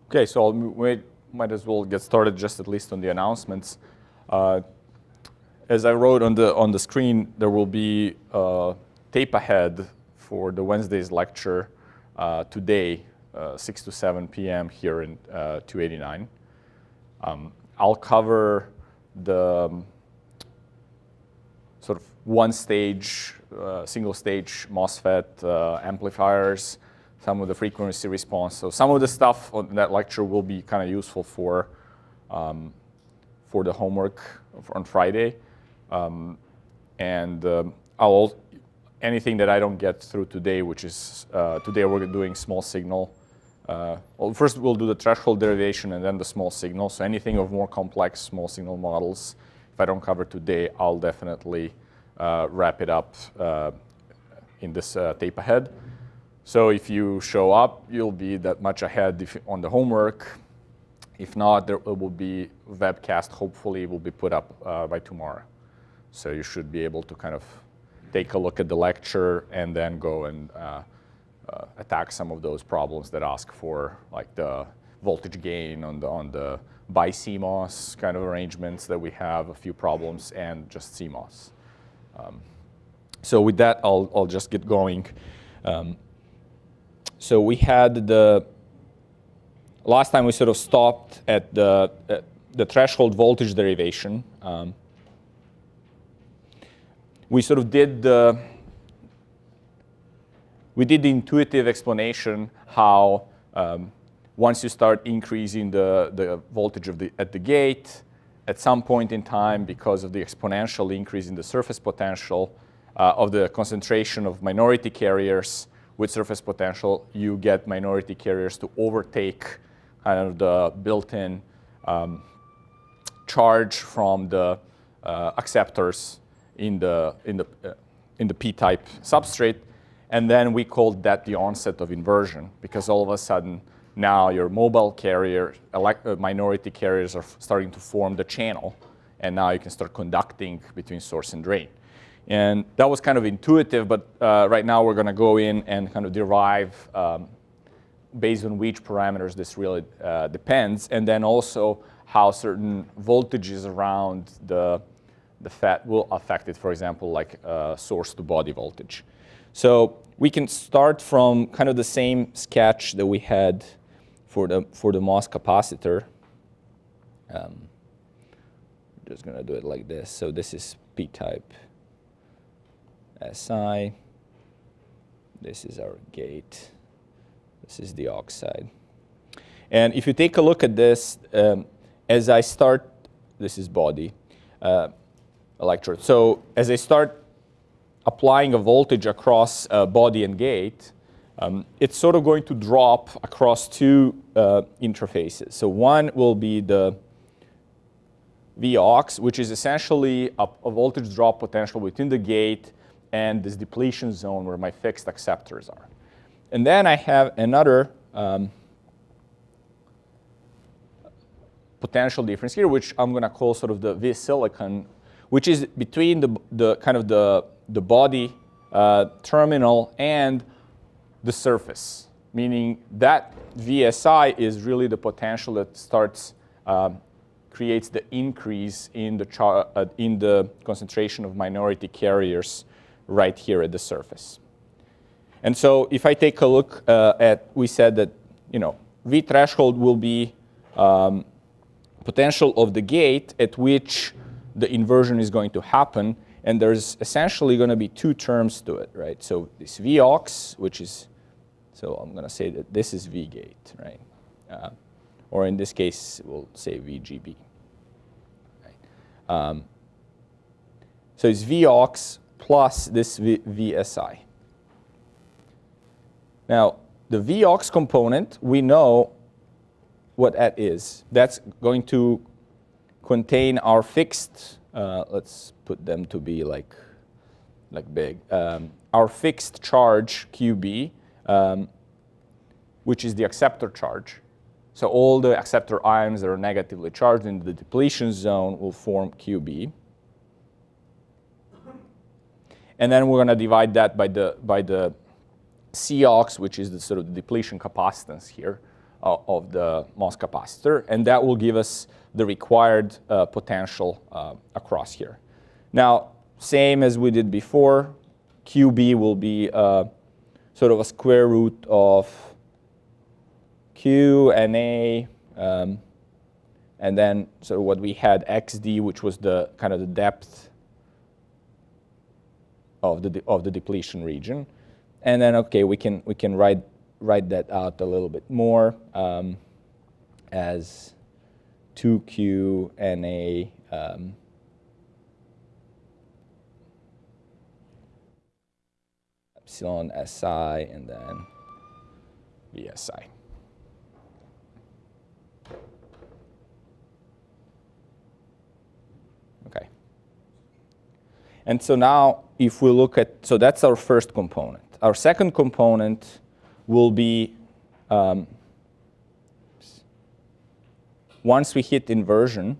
Okay, so we might as well get started just at least on the announcements. As I wrote on the screen, there will be a tape ahead for the Wednesday's lecture today, 6 to 7 p.m. here in 289. I'll cover the sort of one-stage, single-stage MOSFET amplifiers, some of the frequency response. So some of the stuff on that lecture will be kind of useful for the homework on Friday. Anything that I don't get through today, which is today we're doing small signal. Well, first we'll do the threshold derivation and then the small signal. So anything of more complex small signal models, if I don't cover today, I'll definitely wrap it up in this tape ahead. So if you show up, you'll be that much ahead on the homework. If not, there will be webcast. Hopefully, it will be put up by tomorrow. So you should be able to kind of take a look at the lecture and then go and attack some of those problems that ask for like the voltage gain on the bi-CMOS kind of arrangements that we have, a few problems, and just CMOS. So with that, I'll just get going. So we had last time we sort of stopped at the threshold voltage derivation. We sort of did the intuitive explanation how once you start increasing the voltage at the gate, at some point in time, because of the exponential increase in the surface potential of the concentration of minority carriers with surface potential, you get minority carriers to overtake kind of the built-in charge from the acceptors in the p-type substrate. And then we called that the onset of inversion, because all of a sudden now your mobile carrier, minority carriers are starting to form the channel, and now you can start conducting between source and drain. And that was kind of intuitive, but right now we're going to go in and kind of derive based on which parameters this really depends, and then also how certain voltages around the FET will affect it, for example, like source to body voltage. So we can start from kind of the same sketch that we had for the MOS capacitor. We're just going to do it like this. So this is p-type Si. This is our gate. This is the oxide. And if you take a look at this, as I start, this is body electrode. So as I start applying a voltage across body and gate, it's sort of going to drop across two interfaces. So one will be the Vox, which is essentially a voltage drop potential within the gate and this depletion zone where my fixed acceptors are. And then I have another potential difference here, which I'm going to call sort of the V silicon, which is between the kind of the body terminal and the surface, meaning that VSI is really the potential that starts creates the increase in the concentration of minority carriers right here at the surface. And so if I take a look we said that V threshold will be potential of the gate at which the inversion is going to happen, and there's essentially going to be two terms to it, right? So this Vox, which is, so I'm going to say that this is V gate, right? Or in this case, we'll say VGB. Right? So it's Vox plus this VSI. Now, the Vox component, we know what that is. That's going to contain our fixed, let's put them to be like big, our fixed charge QB, which is the acceptor charge. So all the acceptor ions that are negatively charged in the depletion zone will form QB. And then we're going to divide that by the Cox, which is the sort of depletion capacitance here, of the MOS capacitor, and that will give us the required potential across here. Now, same as we did before, QB will be sort of a square root of Q and A, and then so what we had XD, which was the kind of the depth of the depletion region, and then okay, we can write that out a little bit more as 2Q and A epsilon SI and then VSI. Okay. And so now if we look at, so that's our first component. Our second component will be, once we hit inversion,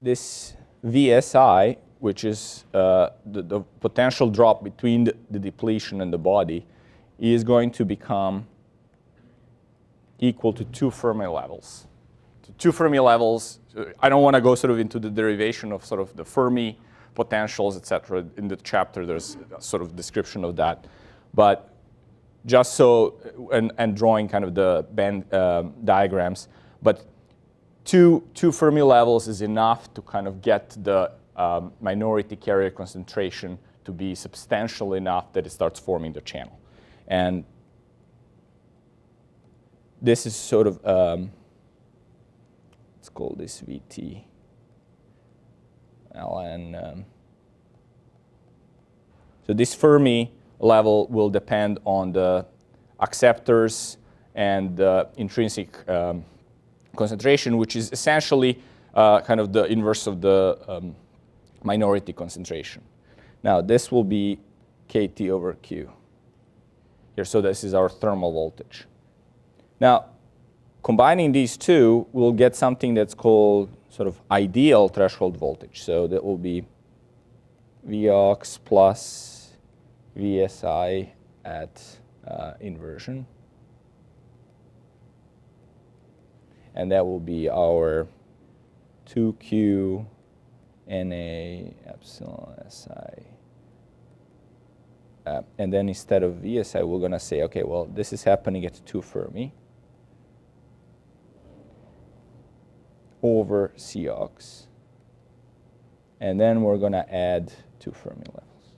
this VSI, which is the potential drop between the depletion and the body, is going to become equal to 2 Fermi levels. So 2 Fermi levels, I don't want to go sort of into the derivation of sort of the Fermi potentials, et cetera. In the chapter, there's a sort of description of that. But just so, and drawing kind of the band diagrams, but two Fermi levels is enough to kind of get the minority carrier concentration to be substantial enough that it starts forming the channel. And this is sort of, let's call this VT ln. So this Fermi level will depend on the acceptors and the intrinsic concentration, which is essentially kind of the inverse of the minority concentration. Now, this will be KT over Q here. So this is our thermal voltage. Now, combining these two, we'll get something that's called sort of ideal threshold voltage. So that will be Vox plus VSI at inversion. And that will be our 2Q NA epsilon SI. And then instead of VSI, we're going to say, okay, well, this is happening at 2 Fermi over Cox. And then we're going to add 2 Fermi levels.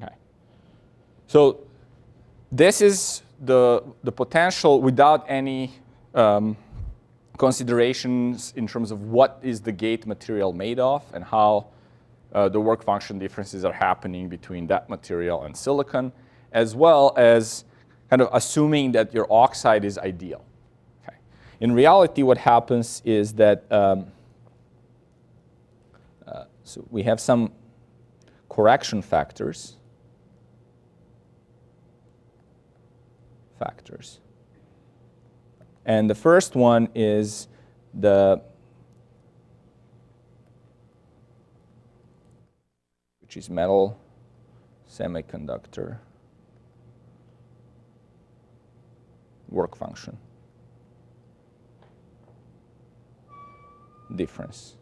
Okay. So this is the potential without any considerations in terms of what is the gate material made of and how the work function differences are happening between that material and silicon, as well as kind of assuming that your oxide is ideal. Okay. In reality, what happens is that so we have some correction factors. And the first one is which is metal semiconductor work function difference.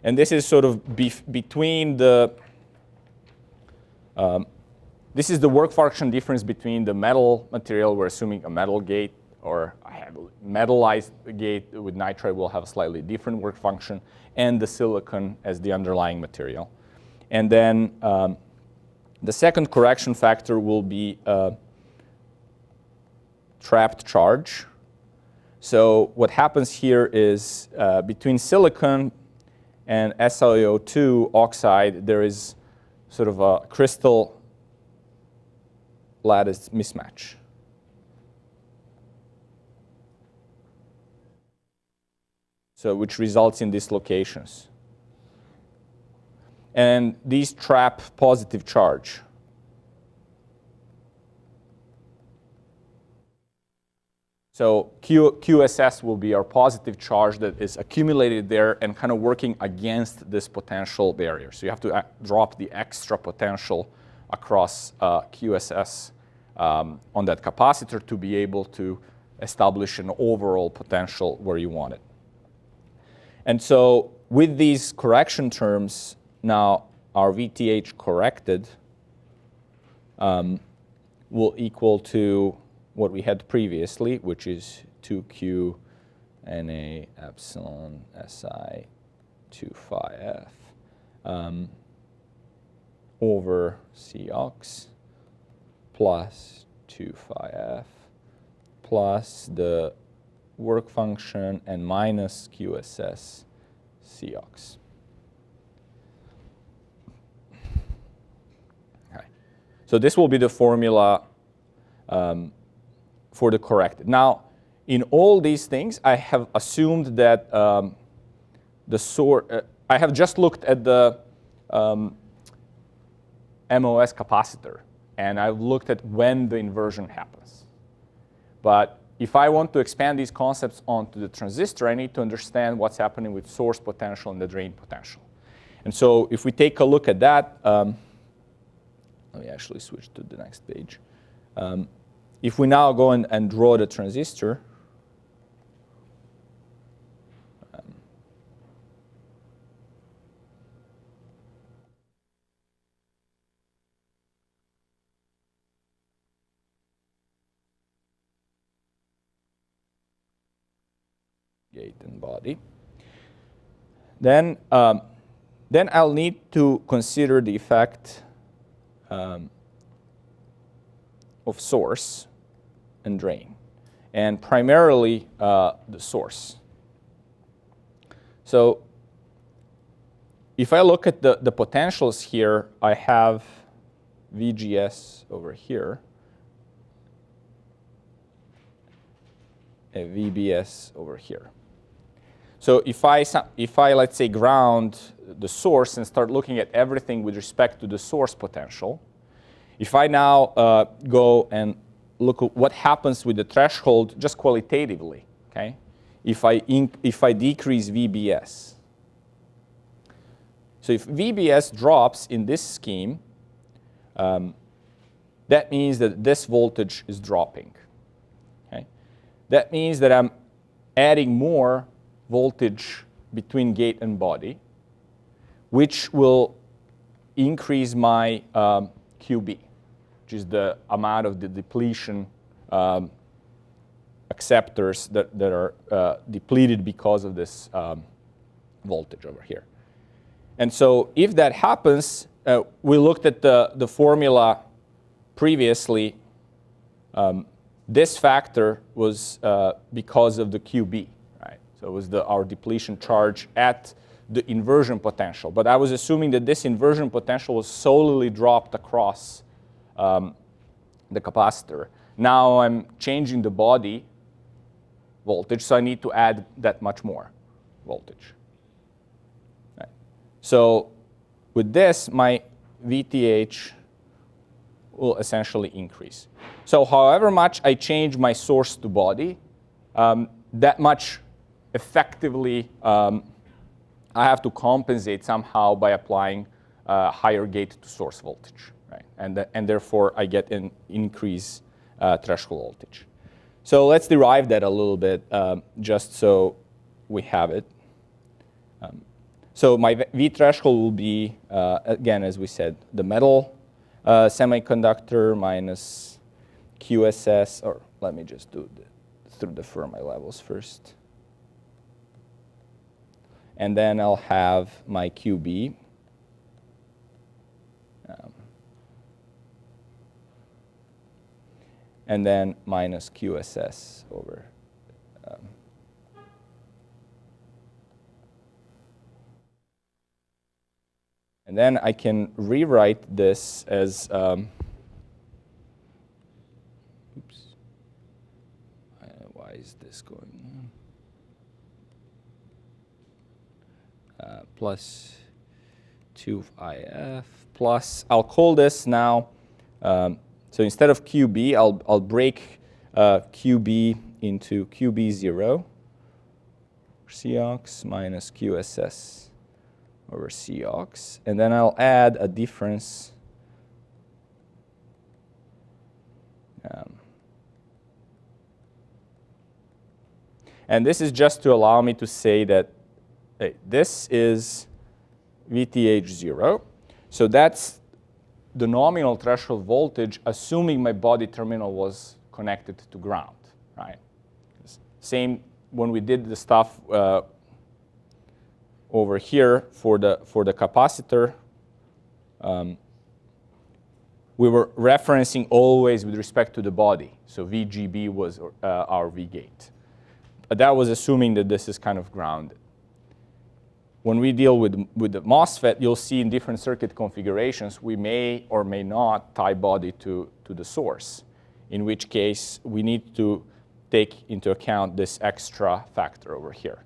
And this is sort of between the this is the work function difference between the metal material, we're assuming a metal gate, or I have a metallized gate with nitride will have a slightly different work function, and the silicon as the underlying material. And then the second correction factor will be trapped charge. So what happens here is between silicon and SiO2 oxide, there is sort of a crystal lattice mismatch. So which results in dislocations. And these trap positive charge. So QSS will be our positive charge that is accumulated there and kind of working against this potential barrier. So you have to drop the extra potential across QSS on that capacitor to be able to establish an overall potential where you want it. And so with these correction terms, now our VTH corrected will equal to what we had previously, which is 2Q NA epsilon SI 2 phi F over Cox plus 2 phi F plus the work function and minus QSS Cox. Okay. So this will be the formula for the corrected. Now, in all these things, I have assumed that the source, I have just looked at the MOS capacitor, and I've looked at when the inversion happens. But if I want to expand these concepts onto the transistor, I need to understand what's happening with source potential and the drain potential. And so if we take a look at that, let me actually switch to the next page. If we now go and draw the transistor, gate and body, then I'll need to consider the effect of source and drain, and primarily the source. So if I look at the potentials here, I have VGS over here, a VBS over here. So if I let's say ground the source and start looking at everything with respect to the source potential, if I now go and look at what happens with the threshold just qualitatively, okay? If I decrease VBS. So if VBS drops in this scheme, that means that this voltage is dropping. Okay? That means that I'm adding more voltage between gate and body, which will increase my QB, which is the amount of the depletion acceptors that are depleted because of this voltage over here. And so if that happens, we looked at the formula previously. This factor was because of the QB, right? So it was our depletion charge at the inversion potential. But I was assuming that this inversion potential was solely dropped across the capacitor. Now I'm changing the body voltage, so I need to add that much more voltage. Right. So with this, my VTH will essentially increase. So however much I change my source to body, that much effectively I have to compensate somehow by applying higher gate to source voltage, right? And therefore I get an increased threshold voltage. So let's derive that a little bit just so we have it. So my V threshold will be, again, as we said, the metal semiconductor minus QSS, or let me just do through the Fermi levels first. And then I'll have my QB. And then minus QSS over. And then I can rewrite this as, oops, why is this going on? Plus 2IF plus, I'll call this now, so instead of QB, I'll break QB into QB0 Cox minus QSS over Cox. And then I'll add a difference and this is just to allow me to say that hey, this is VTH0. So that's the nominal threshold voltage, assuming my body terminal was connected to ground, right? Same when we did the stuff over here for the capacitor. We were referencing always with respect to the body. So VGB was our V gate. But that was assuming that this is kind of grounded. When we deal with the MOSFET, you'll see in different circuit configurations, we may or may not tie body to the source, in which case we need to take into account this extra factor over here.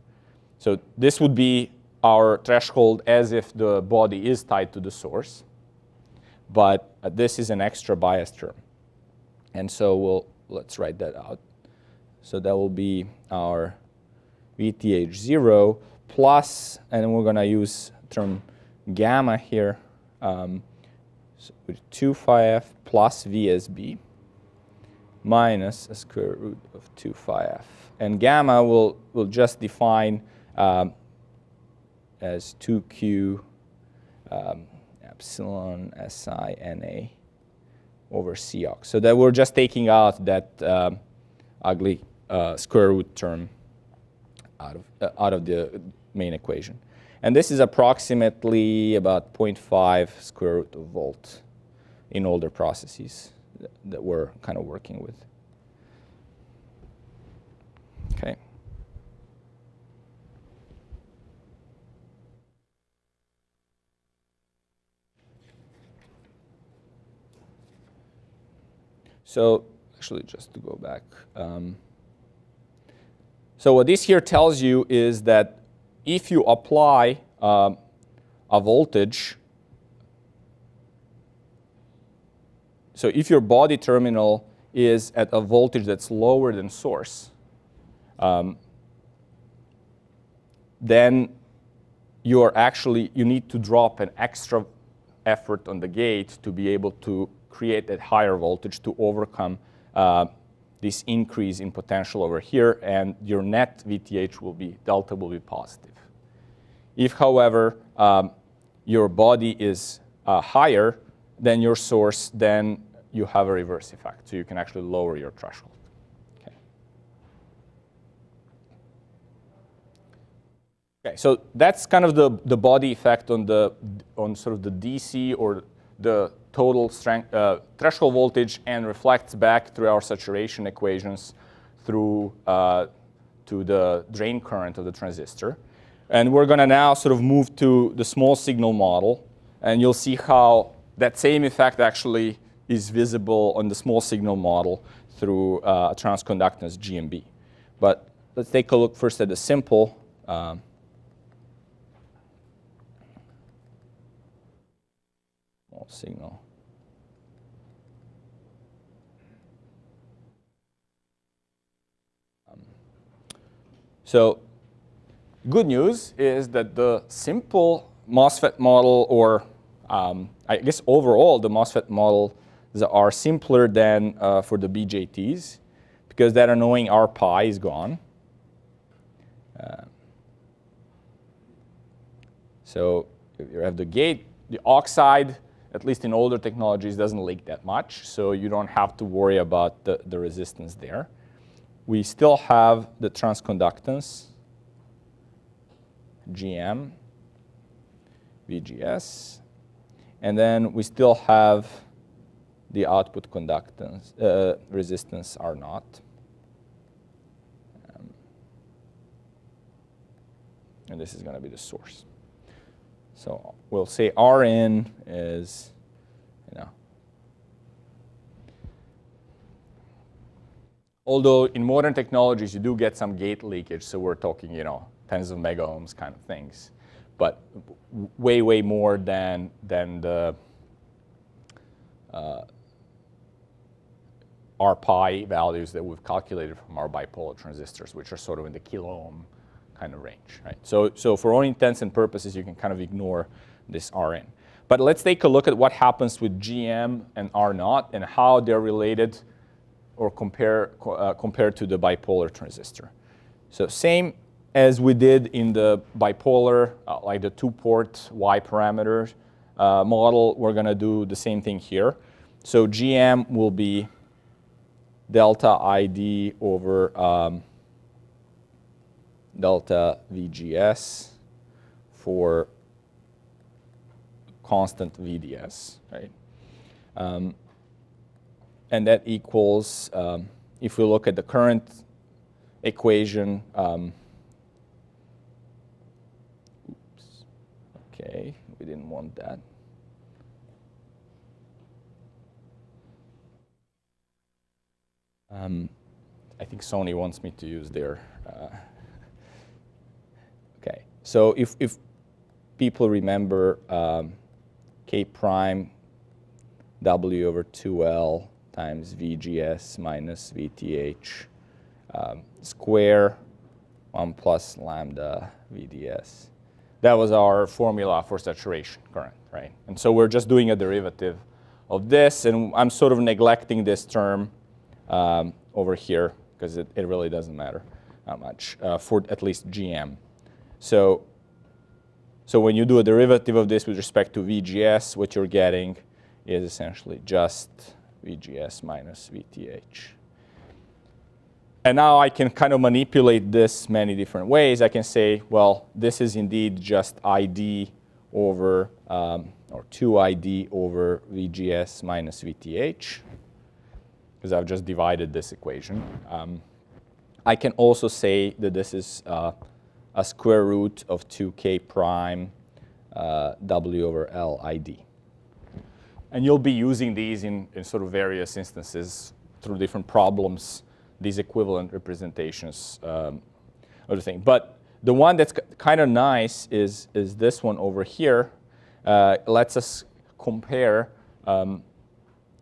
So this would be our threshold as if the body is tied to the source. But this is an extra bias term. And so let's write that out. So that will be our VTH0 plus, and we're going to use term gamma here, so with 2 phi f plus VSB minus a square root of 2 phi f. And gamma we'll just define as 2q epsilon SI NA over Cox. So that we're just taking out that ugly square root term out of the main equation. And this is approximately about 0.5 square root of volt in older processes that we're kind of working with. Okay. So actually, just to go back. So what this here tells you is that if you apply a voltage, so if your body terminal is at a voltage that's lower than source, then you need to drop an extra effort on the gate to be able to create that higher voltage to overcome this increase in potential over here, and your net VTH delta will be positive. If, however, your body is higher than your source, then you have a reverse effect. So you can actually lower your threshold. Okay. Okay, so that's kind of the body effect on sort of the DC or the total strength, threshold voltage, and reflects back through our saturation equations through to the drain current of the transistor. And we're going to now sort of move to the small signal model, and you'll see how that same effect actually is visible on the small signal model through transconductance GMB. But let's take a look first at the simple. Small signal. So good news is that the simple MOSFET model, or I guess overall the MOSFET models are simpler than for the BJTs, because that annoying R pi is gone. So if you have the gate, the oxide, at least in older technologies, doesn't leak that much, so you don't have to worry about the resistance there. We still have the transconductance, GM, VGS, and then we still have the output conductance, resistance R naught. And this is going to be the source. So we'll say Rn is, although in modern technologies you do get some gate leakage, so we're talking, tens of mega ohms kind of things, but way, way more than the R pi values that we've calculated from our bipolar transistors, which are sort of in the kilo ohm kind of range, right? So for all intents and purposes, you can kind of ignore this Rn. But let's take a look at what happens with GM and R naught and how they're related or compared to the bipolar transistor. So same as we did in the bipolar, like the two-port Y parameters model, we're going to do the same thing here. So GM will be delta ID over delta VGS for constant VDS, right? And that equals, if we look at the current equation, oops, okay, we didn't want that. I think Sony wants me to use their, okay. So if people remember K prime W over 2L times VGS minus VTH square 1 plus lambda VDS. That was our formula for saturation current, right? And so we're just doing a derivative of this, and I'm sort of neglecting this term over here because it really doesn't matter that much for at least GM. So when you do a derivative of this with respect to VGS, what you're getting is essentially just VGS minus VTH. And now I can kind of manipulate this many different ways. I can say, well, this is indeed just ID over, or 2ID over VGS minus VTH, because I've just divided this equation. I can also say that this is a square root of 2K prime W over L ID. And you'll be using these in sort of various instances through different problems, these equivalent representations of the thing. But the one that's kind of nice is this one over here. Lets us compare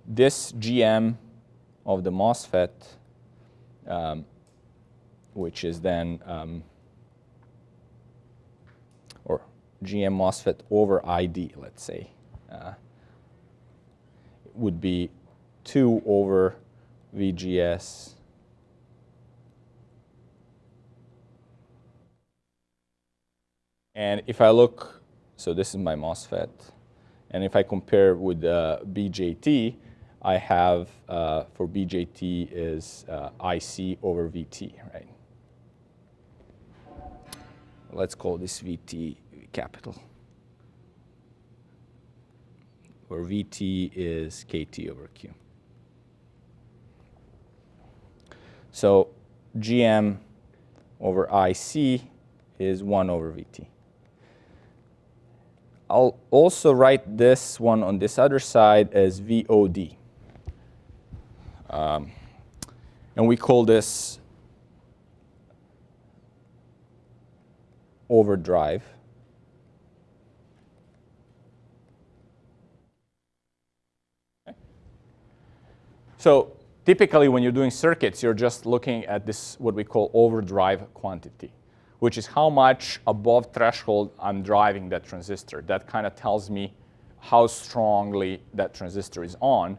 this GM of the MOSFET, which is then, or GM MOSFET over ID, let's say, would be 2 over VGS and if I look, so this is my MOSFET, and if I compare with BJT, I have for BJT is IC over VT, right? Let's call this VT capital, where VT is KT over Q. So GM over IC is 1 over VT. I'll also write this one on this other side as VOD. And we call this overdrive. Okay. So typically when you're doing circuits, you're just looking at this, what we call overdrive quantity, which is how much above threshold I'm driving that transistor. That kind of tells me how strongly that transistor is on.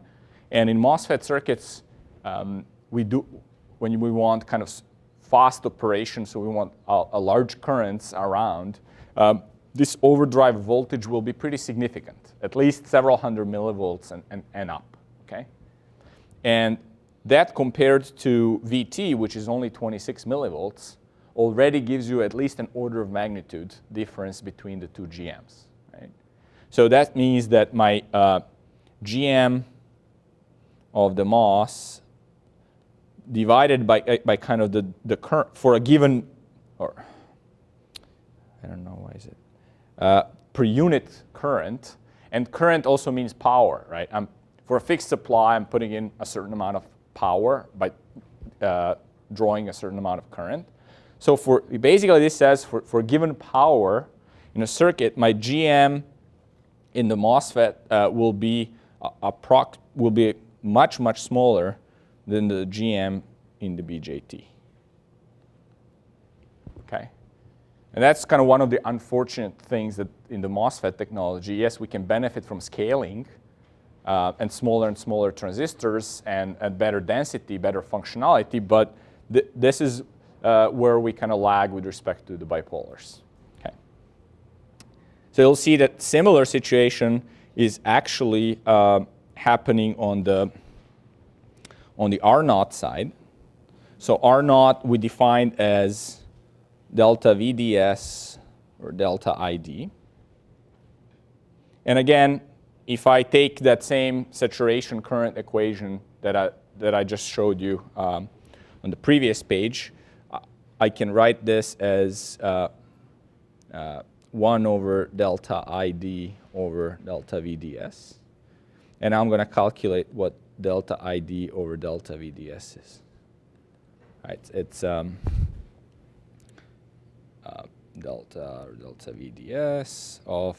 And in MOSFET circuits, we do, when we want kind of fast operation, so we want a large currents around, this overdrive voltage will be pretty significant, at least several hundred millivolts and up, okay? And that compared to VT, which is only 26 millivolts, already gives you at least an order of magnitude difference between the two GMs, right? So that means that my GM of the MOS divided by kind of the current for a given, or I don't know, why is it, per unit current, and current also means power, right? For a fixed supply, I'm putting in a certain amount of power by drawing a certain amount of current. So for basically this says for given power in a circuit, my GM in the MOSFET will be much smaller than the GM in the BJT. Okay? And that's kind of one of the unfortunate things that in the MOSFET technology, yes, we can benefit from scaling and smaller transistors and better density, better functionality, but this is where we kind of lag with respect to the bipolars. Okay. So you'll see that similar situation is actually happening on the R0 side. So R0 we defined as delta VDS or delta ID. And again, if I take that same saturation current equation that I just showed you on the previous page, I can write this as 1 over delta ID over delta VDS. And I'm going to calculate what delta ID over delta VDS is. Right, it's delta VDS of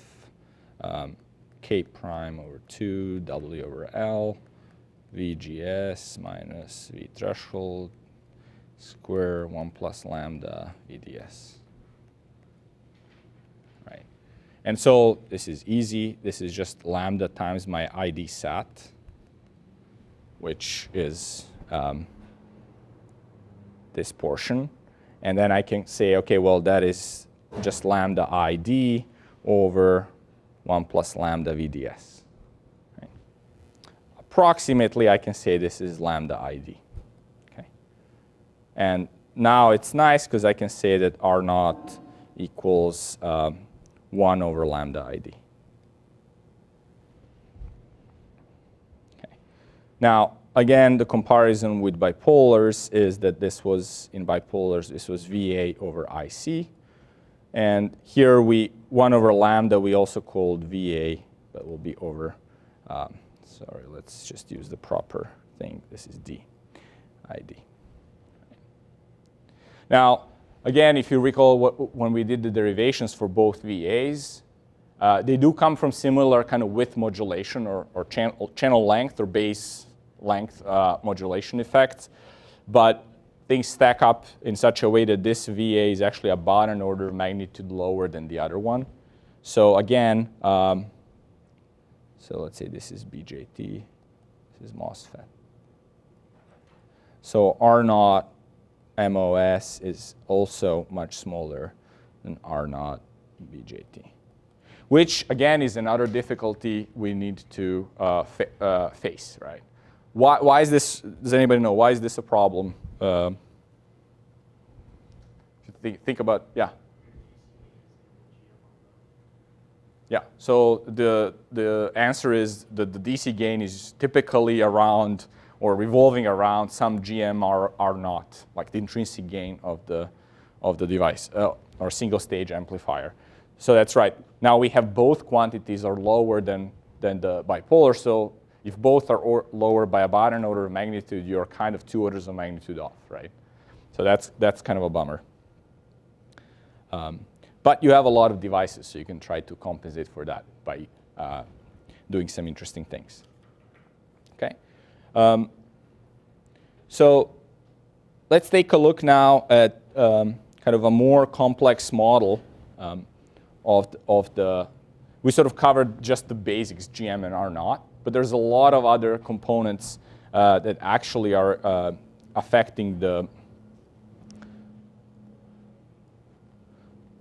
K prime over 2 W over L VGS minus V threshold square 1 plus lambda VDS. Right. And so this is easy. This is just lambda times my ID sat, which is this portion. And then I can say, okay, well, that is just lambda ID over 1 plus lambda VDS. Right. Approximately, I can say this is lambda ID. Okay. And now it's nice because I can say that R0 equals 1 over lambda ID. Okay. Now, again, the comparison with bipolars is that this was, in bipolars, this was VA over IC. And here 1 over lambda, we also called VA, but will be over, sorry, let's just use the proper thing. This is D, ID. Now, again, if you recall when we did the derivations for both VAs, they do come from similar kind of width modulation or channel length or base length modulation effects, but things stack up in such a way that this VA is actually about an order of magnitude lower than the other one. So again, so let's say this is BJT, this is MOSFET. So R0 MOS is also much smaller than R0 BJT, which again is another difficulty we need to face, right? Why is this, does anybody know, why is this a problem? If you think about, yeah. Yeah, so the answer is that the DC gain is typically around or revolving around some GM R0, like the intrinsic gain of the device, or single stage amplifier. So that's right. Now we have both quantities are lower than the bipolar, so if both are lower by about an order of magnitude, you're kind of 2 orders of magnitude off, right? So that's kind of a bummer. But you have a lot of devices, so you can try to compensate for that by doing some interesting things. Okay. So let's take a look now at kind of a more complex model of the. We sort of covered just the basics, GM and R0, but there's a lot of other components that actually are affecting the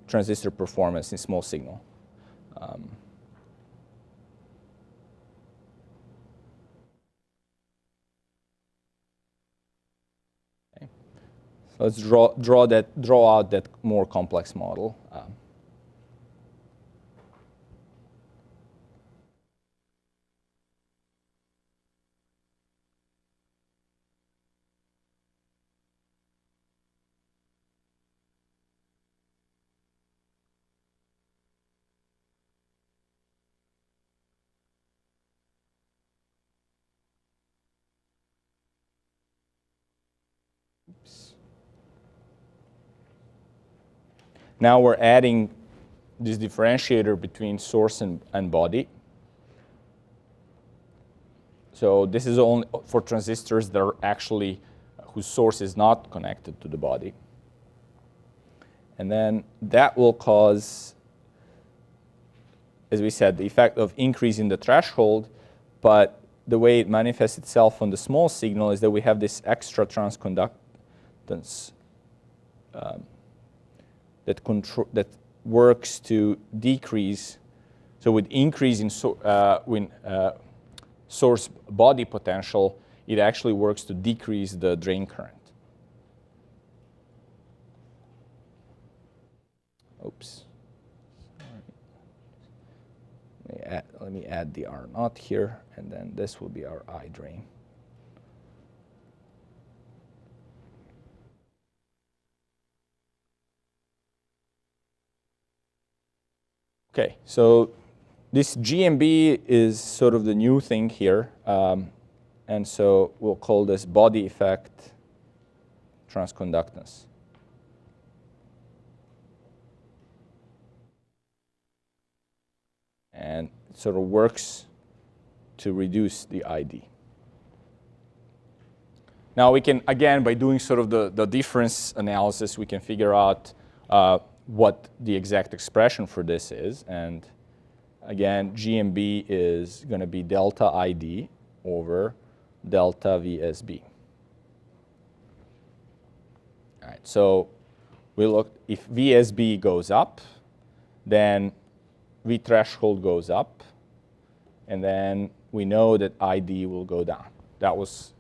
transistor performance in small signal. Okay. So let's draw out that more complex model. Now we're adding this differentiator between source and body. So this is only for transistors that are actually, whose source is not connected to the body. And then that will cause, as we said, the effect of increasing the threshold, but the way it manifests itself on the small signal is that we have this extra transconductance that works to decrease. So with increase in source body potential, it actually works to decrease the drain current. Oops. Let me add the R naught here, and then this will be our I drain. Okay, so this GMB is sort of the new thing here, and so we'll call this body effect transconductance. And it sort of works to reduce the ID. Now we can, again, by doing sort of the difference analysis, we can figure out what the exact expression for this is. And again, GMB is going to be delta ID over delta VSB. All right, so we look, if VSB goes up, then V threshold goes up, and then we know that ID will go down. That was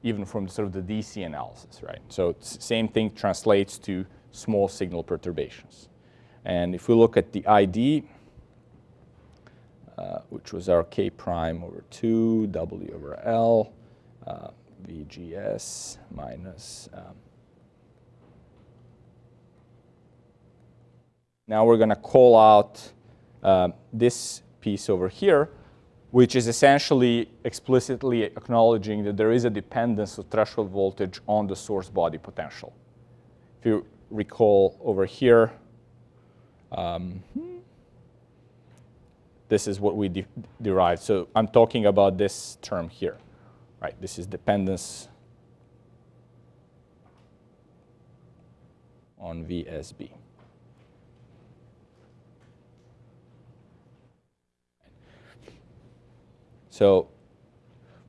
even from sort of the DC analysis, right? So same thing translates to small signal perturbations. And if we look at the ID, which was our K prime over 2, W over L, VGS minus. Now we're going to call out this piece over here, which is essentially explicitly acknowledging that there is a dependence of threshold voltage on the source body potential. If you recall over here, this is what we derived. So I'm talking about this term here, right? This is dependence on VSB. So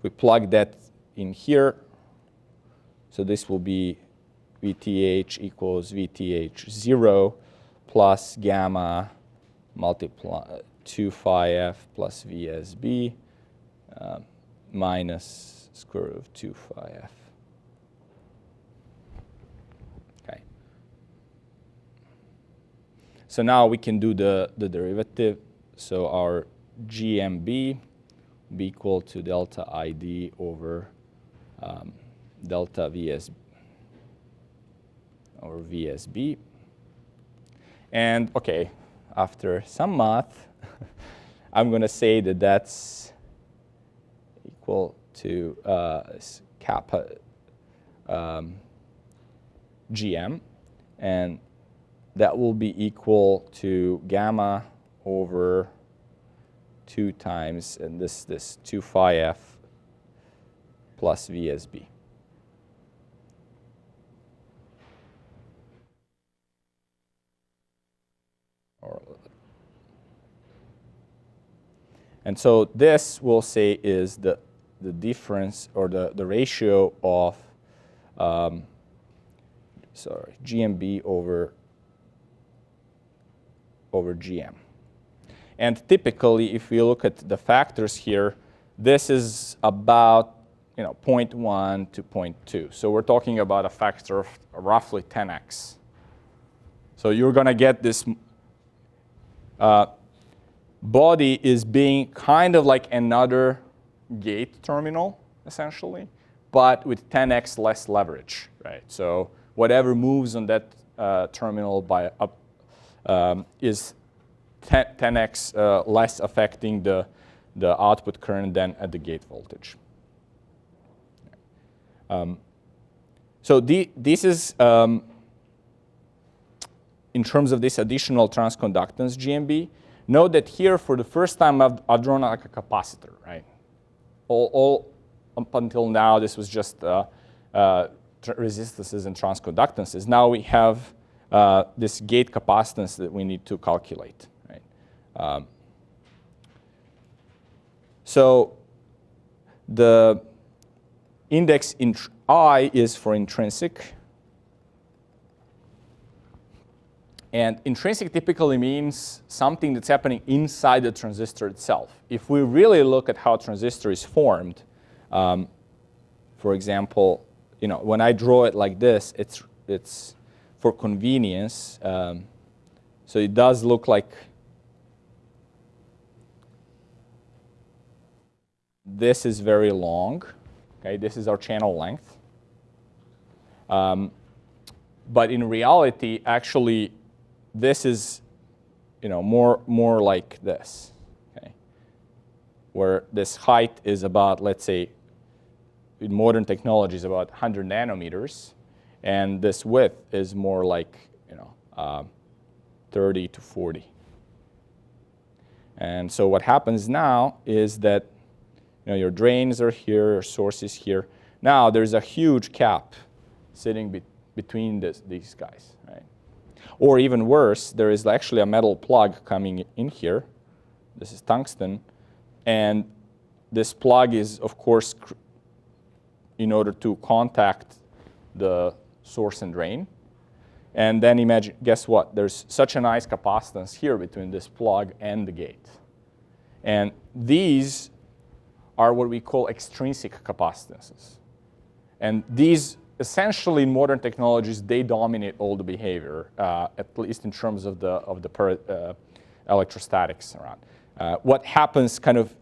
we plug that in here. So this will be VTH equals VTH0 plus gamma multiply 2 phi f plus VSB minus square root of 2 phi f. Okay. So now we can do the derivative. So our GMB be equal to delta ID over delta VSB over VSB. And okay, after some math, I'm going to say that that's equal to kappa GM, and that will be equal to gamma over 2 times, and this 2 phi f plus VSB. And so this, we'll say, is the difference or the ratio of GMB over GM. And typically, if we look at the factors here, this is about 0.1 to 0.2. So we're talking about a factor of roughly 10x. So you're going to get this body is being kind of like another gate terminal, essentially, but with 10x less leverage, right? So whatever moves on that terminal by is 10x less affecting the output current than at the gate voltage. So this is, in terms of this additional transconductance GMB. Note that here, for the first time, I've drawn like a capacitor, right? All up until now, this was just resistances and transconductances. Now we have this gate capacitance that we need to calculate, right? So the index in I is for intrinsic. And intrinsic typically means something that's happening inside the transistor itself. If we really look at how a transistor is formed, for example, when I draw it like this, it's for convenience. So it does look like this is very long. Okay, this is our channel length. But in reality, actually, this is, more like this, okay? Where this height is about, let's say, in modern technology is about 100 nanometers, and this width is more like, 30 to 40. And so what happens now is that, your drains are here, your source is here. Now there's a huge cap sitting between these guys, right? Or even worse, there is actually a metal plug coming in here. This is tungsten. And this plug is, of course, in order to contact the source and drain. And then imagine, guess what? There's such a nice capacitance here between this plug and the gate. And these are what we call extrinsic capacitances. And these, essentially, in modern technologies, they dominate all the behavior, at least in terms of the electrostatics around. What happens kind of,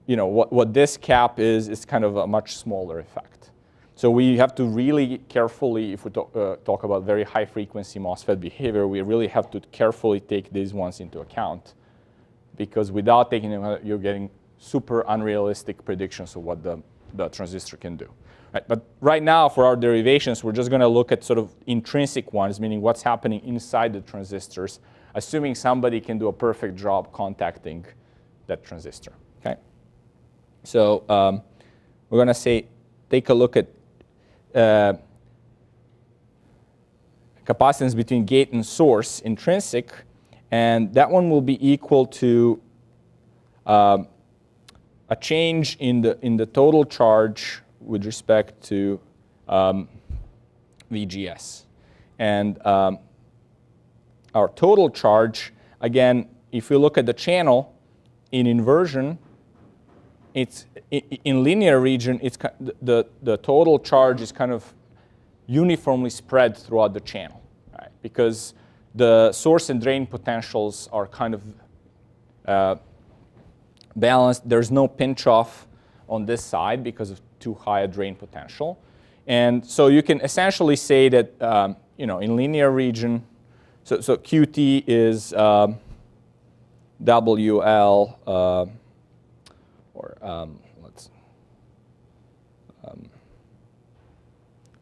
what this cap is kind of a much smaller effect. So we have to really carefully, if we talk about very high frequency MOSFET behavior, we really have to carefully take these ones into account, because without taking them out, you're getting super unrealistic predictions of what the transistor can do. Right? But right now, for our derivations, we're just going to look at sort of intrinsic ones, meaning what's happening inside the transistors, assuming somebody can do a perfect job contacting that transistor. Okay? So we're going to take a look at capacitance between gate and source, intrinsic, and that one will be equal to a change in the total charge with respect to VGS. And our total charge, again, if we look at the channel in inversion, it's in linear region, it's the total charge is kind of uniformly spread throughout the channel, right? Because the source and drain potentials are kind of balanced. There's no pinch off on this side because of too high a drain potential. And so you can essentially say that, in linear region, so QT is WL,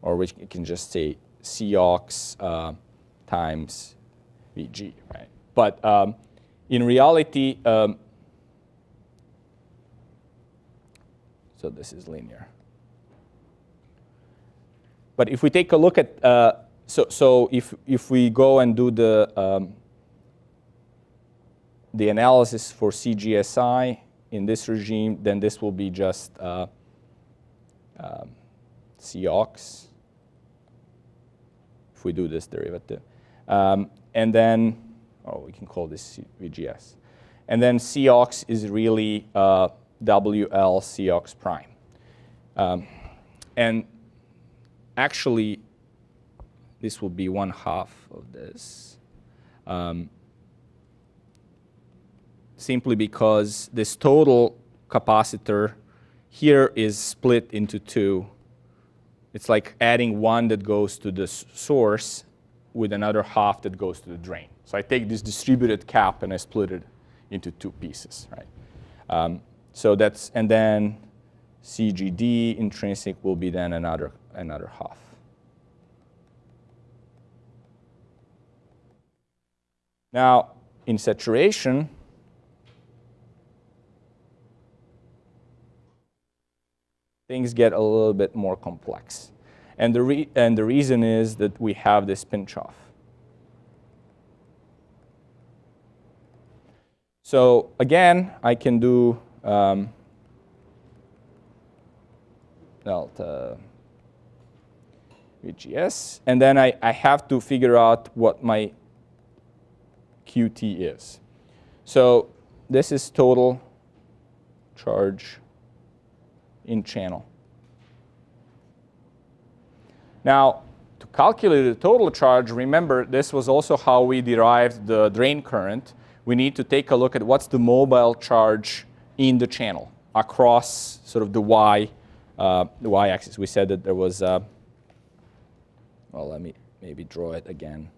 or we can just say Cox times VG, right? But in reality, so this is linear. But if we take a look at, so if we go and do the analysis for CGSI in this regime, then this will be just Cox, if we do this derivative. And then, we can call this VGS. And then Cox is really WL Cox prime. And actually, this will be 1/2 of this. Simply because this total capacitor here is split into two. It's like adding one that goes to the source with another half that goes to the drain. So I take this distributed cap and I split it into two pieces, right? So that's, and then CGD intrinsic will be then another half. Now, in saturation, things get a little bit more complex. And the reason is that we have this pinch-off. So again, I can do delta VGS, and then I have to figure out what my QT is. So this is total charge in channel. Now, to calculate the total charge, remember this was also how we derived the drain current. We need to take a look at what's the mobile charge in the channel across sort of the y-axis. We said that there was, well, let me maybe draw it again.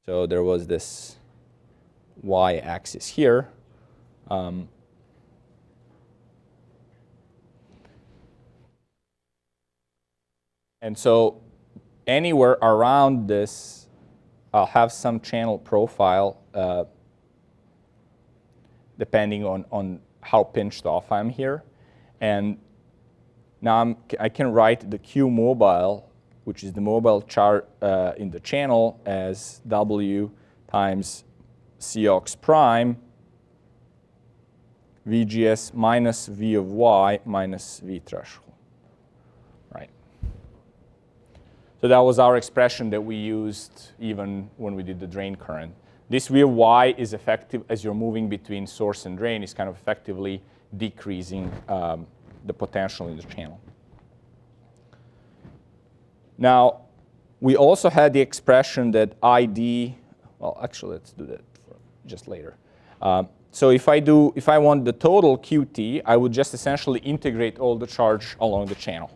So there was this y-axis here. And so anywhere around this, I'll have some channel profile depending on how pinched off I'm here. And now I can write the Q mobile, which is the mobile charge in the channel, as W times Cox prime VGS minus V of Y minus V threshold. Right. So that was our expression that we used even when we did the drain current. This V of Y is effective as you're moving between source and drain, is kind of effectively decreasing the potential in the channel. Now, we also had the expression that ID, well, actually, let's do that for just later. So if I want the total QT, I would just essentially integrate all the charge along the channel.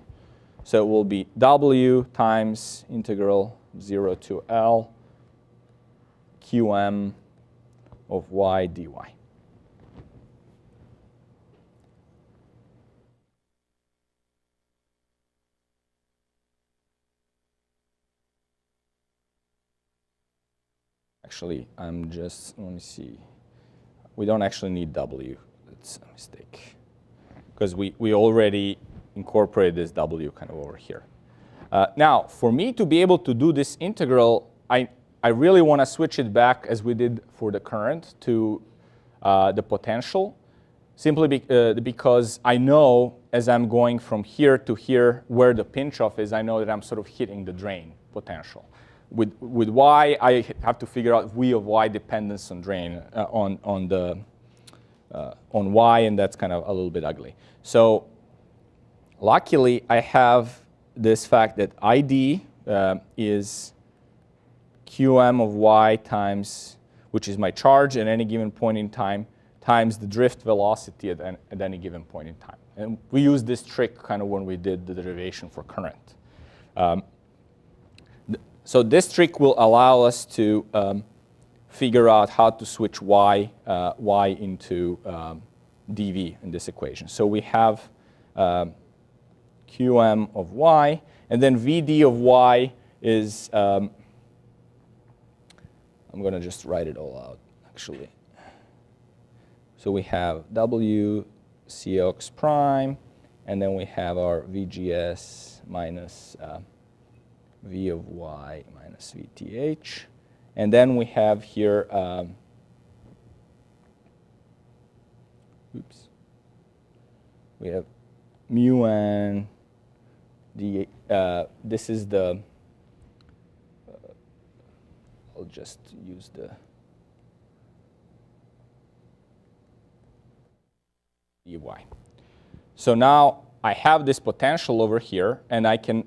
So it will be W times integral 0 to L QM of Y dy. Actually, let me see. We don't actually need W. That's a mistake. Because we already incorporated this W kind of over here. Now, for me to be able to do this integral, I really want to switch it back, as we did for the current, to the potential, simply because I know as I'm going from here to here where the pinch-off is, I know that I'm sort of hitting the drain potential. With Y, I have to figure out V of Y dependence on drain, on Y, and that's kind of a little bit ugly. So luckily, I have this fact that ID is QM of Y times, which is my charge at any given point in time, times the drift velocity at any given point in time. And we used this trick kind of when we did the derivation for current. So this trick will allow us to figure out how to switch Y into dV in this equation. So we have QM of Y, and then VD of Y is, I'm going to just write it all out, actually. So we have W Cox prime, and then we have our VGS minus V of Y minus VTH. And then we have here, we have mu n d, this is the, I'll just use the dy. So now I have this potential over here, and I can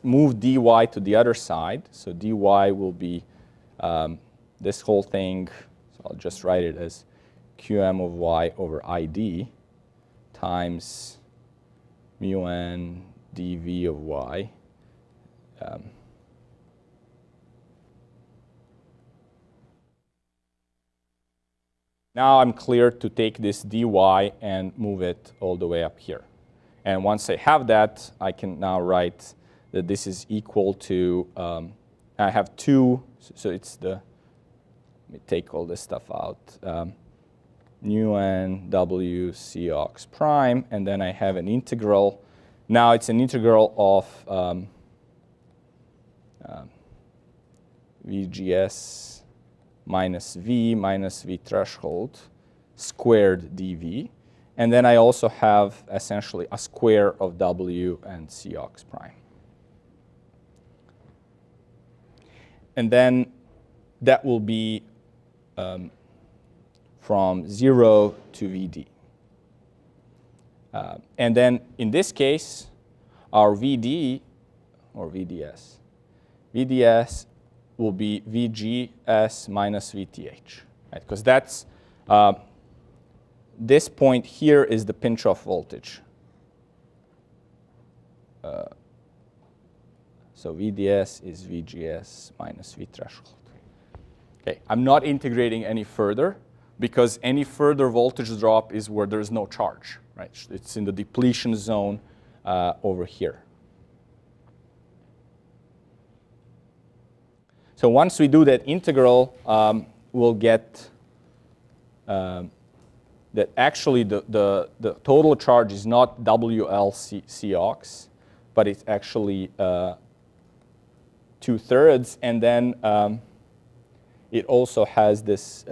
move dy to the other side. So dy will be this whole thing. So I'll just write it as qm of y over id times mu n dv of y. Now I'm clear to take this dy and move it all the way up here. And once I have that, I can now write that this is equal to, I have two, so it's the, let me take all this stuff out, nu n w c ox prime, and then I have an integral. Now it's an integral of VGS minus V threshold squared dV. And then I also have essentially a square of W and C ox prime. And then that will be from 0 to VD. And then in this case, our VD, or VDS will be VGS minus VTH, right? Because that's, this point here is the pinch-off voltage. So VDS is VGS minus V threshold. Okay, I'm not integrating any further because any further voltage drop is where there's no charge, right? It's in the depletion zone over here. So once we do that integral, we'll get that actually the total charge is not WLCox, but it's actually 2/3, and then it also has this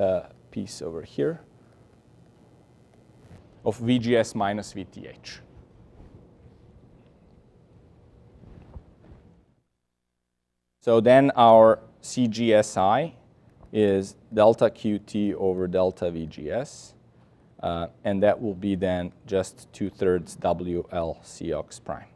piece over here of VGS minus VTH. So then our CGSI is delta QT over delta VGS, and that will be then just 2/3 WLCox prime.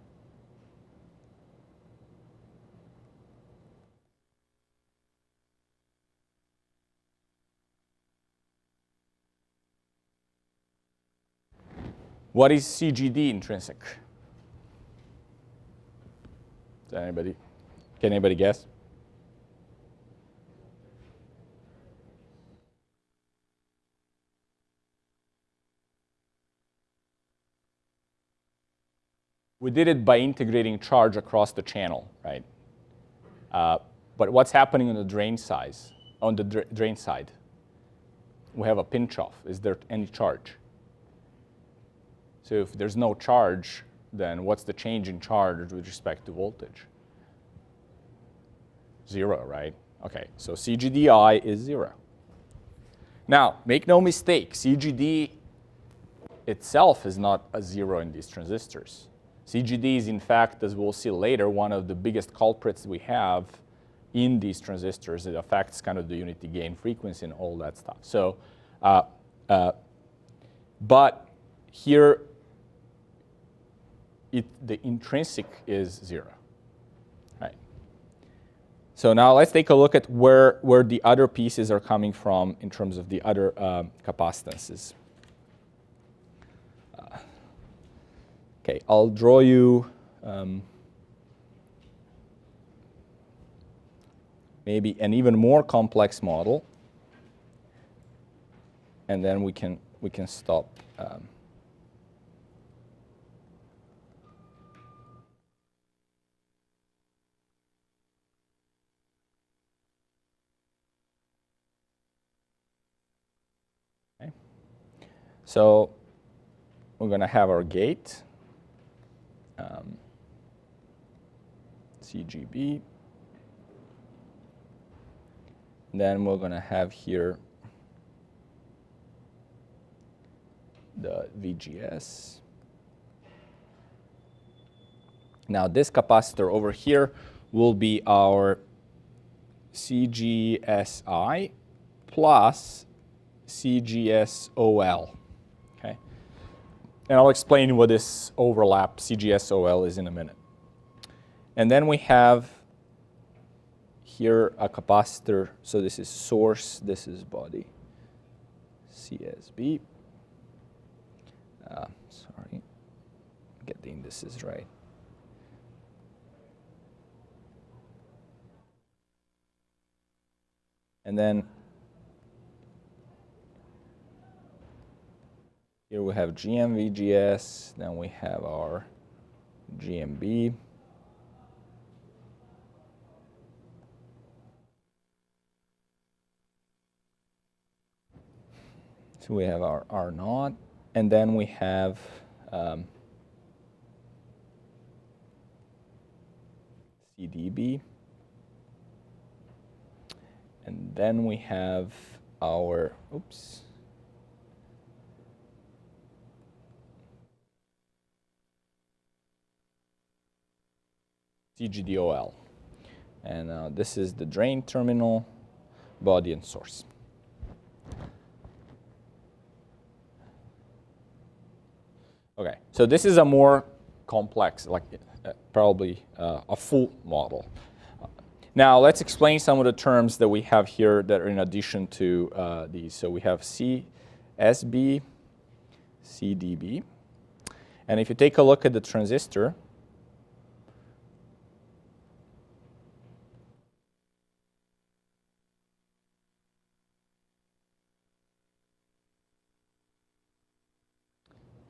What is CGD intrinsic? Does anybody, can anybody guess? We did it by integrating charge across the channel, right? But what's happening on the drain side? On the drain side, we have a pinch-off. Is there any charge? So if there's no charge, then what's the change in charge with respect to voltage? 0, right? Okay, so CGDI is 0. Now, make no mistake, CGD itself is not a 0 in these transistors. CGD is, in fact, as we'll see later, one of the biggest culprits we have in these transistors. It affects kind of the unity gain frequency and all that stuff. So, but here, the intrinsic is 0, right? So now let's take a look at where the other pieces are coming from in terms of the other capacitances. Okay, I'll draw you maybe an even more complex model, and then we can stop. Okay. So we're going to have our gate. CGB. Then we're going to have here the VGS. Now this capacitor over here will be our CGSI plus CGSOL. Okay? And I'll explain what this overlap CGSOL is in a minute. And then we have here a capacitor. So this is source, this is body, CSB. Sorry, get the indices right. And then here we we have GM-VGS, then we have our GMB. So we have our R0, and then we have CDB. And then we have our, oops, CGDOL. And this is the drain terminal, body, and source. Okay, so this is a more complex, like probably a full model. Now let's explain some of the terms that we have here that are in addition to these. So we have CSB, CDB, and if you take a look at the transistor,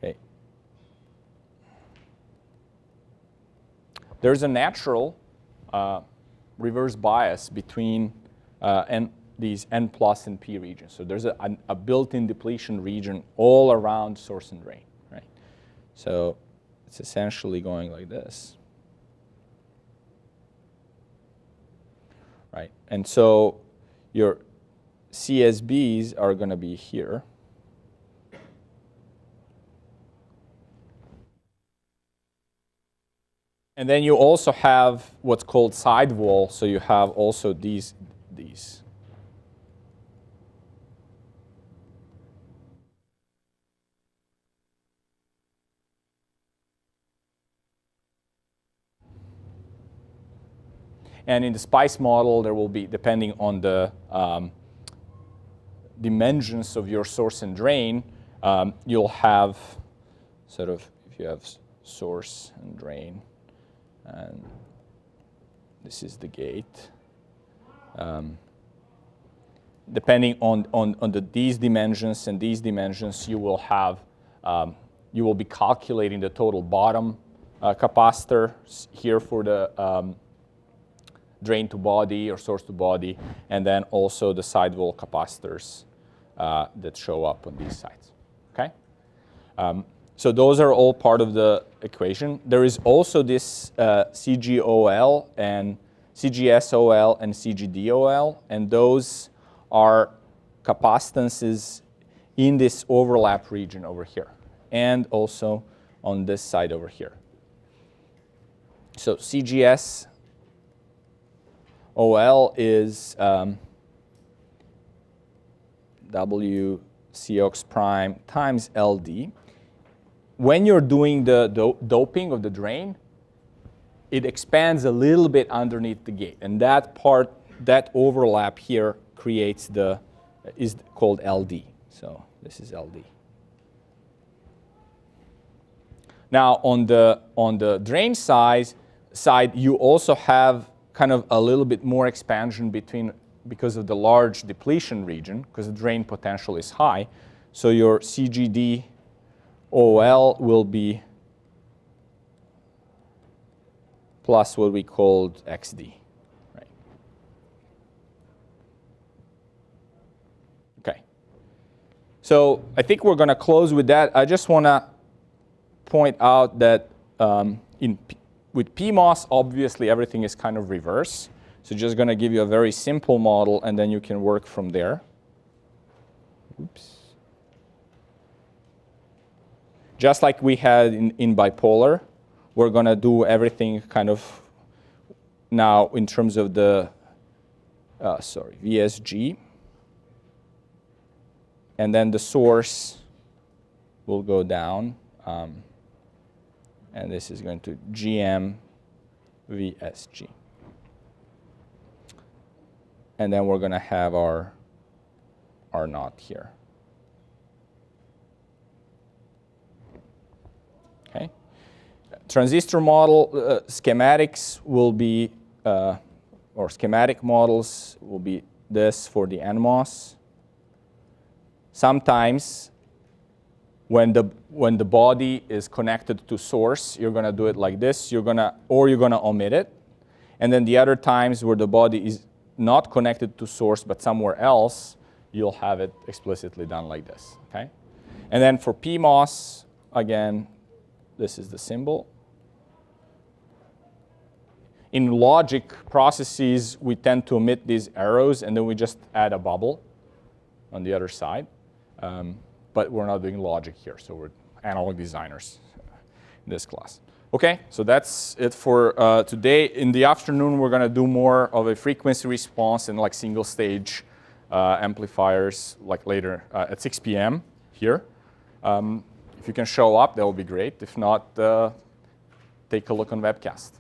okay, there's a natural reverse bias between these N plus and P regions. So there's a built-in depletion region all around source and drain, right? So it's essentially going like this, right? And so your CSBs are going to be here. And then you also have what's called sidewall, so you have also these. And in the SPICE model, there will be, depending on the dimensions of your source and drain, you'll have sort of, if you have source and drain, and this is the gate. Depending on these dimensions and these dimensions, you will have, you will be calculating the total bottom capacitor here for the drain to body or source to body, and then also the sidewall capacitors that show up on these sides. Okay. So those are all part of the equation. There is also this CGOL and CGSOL and CGDOL, and those are capacitances in this overlap region over here, and also on this side over here. So CGSOL is W Cox prime times LD. When you're doing the doping of the drain, it expands a little bit underneath the gate. And that part, that overlap here creates the, is called LD. So this is LD. Now on the drain side, you also have kind of a little bit more expansion because of the large depletion region, because the drain potential is high. So your CGD OL will be plus what we called XD, right? Okay. So I think we're going to close with that. I just want to point out that with PMOS, obviously everything is kind of reverse. So just going to give you a very simple model, and then you can work from there. Oops. Just like we had in bipolar, we're going to do everything kind of now in terms of the, VSG. And then the source will go down. And this is going to GM VSG. And then we're going to have our R0 here. Okay. Transistor model schematics will be, or schematic models will be this for the NMOS. Sometimes when the body is connected to source, you're going to do it like this. You're going to omit it. And then the other times where the body is not connected to source but somewhere else, you'll have it explicitly done like this. Okay? And then for PMOS, again, this is the symbol. In logic processes, we tend to omit these arrows, and then we just add a bubble on the other side. But we're not doing logic here, so we're analog designers in this class. Okay, so that's it for today. In the afternoon, we're going to do more of a frequency response and like single stage amplifiers, like later at 6 p.m. here. If you can show up, that would be great. If not, take a look on webcast.